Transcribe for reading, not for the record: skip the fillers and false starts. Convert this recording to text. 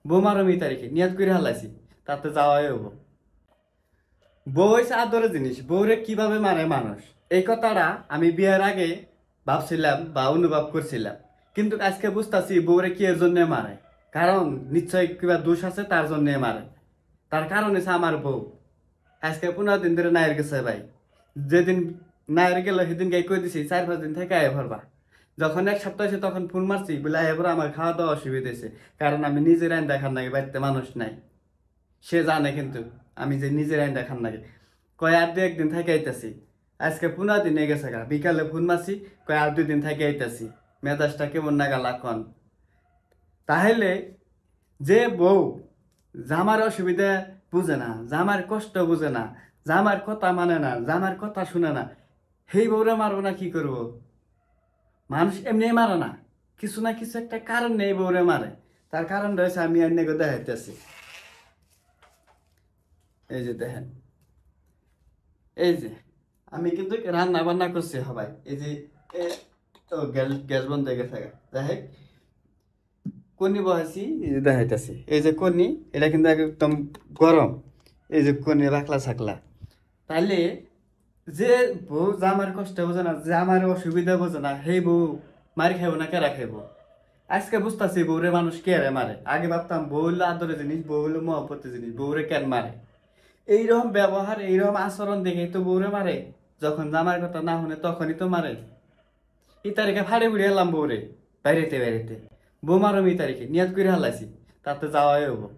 বউ মারম এই তারিখে নিয়াত করে হালাইছি, তাতে যাওয়াই হবো। বউ হয়েছে আদরের জিনিস, বউরে কিভাবে মানে মানুষ, এই কথাটা আমি বিয়ের আগে ভাবছিলাম বা অনুভব করছিলাম, কিন্তু আজকে বুঝতেছি বউরে কি এর জন্য মারে। কারণ নিশ্চয় কিবা দোষ আছে, তার জন্য মারে। তার কারণ হচ্ছে আমার বউ। আজকে 15 দিন ধরে নায়ের গেছে ভাই। যেদিন নায়ের গেল সেদিন গাই কই দিছি 4-5 দিন থেকে আয় ভরবা। যখন 1 সপ্তাহ হয়েছে তখন ফোন মারছি বলে আয় ভরা, আমার খাওয়া দাওয়া অসুবিধা হয়েছে। কারণ আমি নিজের আইন দেখার নাকি, বাড়িতে মানুষ নাই। সে জানে কিন্তু আমি যে নিজের আইন দেখার নাকি। কয় আর 2-1 দিন থেকে আইতাছি। আজকে 15 দিন হয়ে গেছে গা, বিকালে ফোন মারছি, কয় আর 2 দিন থেকে আইতাছি। মেজাজটা কেমন নাগালা কন। তাহলে যে বউ জামার অসুবিধা বুঝে না, জামার কষ্ট বুঝে না, জামার কথা মানে না, জামার কথা শুনে না, সেই বউরে মারবো না কি করব? মানুষ এমনি মারে না, কিছু না কিছু একটা কারণ নেই বউরে মারে। তার কারণ রয়েছে, আমি অন্যকে দেখাইতেছি। এই যে দেখেন, এই যে আমি কিন্তু রান্না বান্না করছি সবাই। এই যে গ্যাস বন্ধ হয়ে গেছে, দেখ কনি বহাইছি, এই যে দেখাইতেছি। এই যে কনি, এটা কিন্তু একদম গরম। এই যে কনি রাখলা ছাকলা। তাইলে যে বউ জামার কষ্ট বোঝে না, জামার অসুবিধা বোঝে না, সেই বউ মারি খাইব না কেরা খাইব? আজকে বুঝতেছি বউরে মানুষ কে রে মারে। আগে ভাবতাম বউ হলো আদরের জিনিস, বউ হলো মহব্বতের জিনিস, বউরে কেন মারে? এইরকম ব্যবহার, এইরকম আচরণ দেখে তো বউরে মারে। যখন জামার কথা না শুনে তখনই তো মারে। এই তারিখে ফাড়ে ফুড়ে এলাম বউরে, বাইরেতে বাইরেতে। বউ মারম এই তারিখে নিয়াত করে হালাইছি, তাতে যাওয়াই হবো।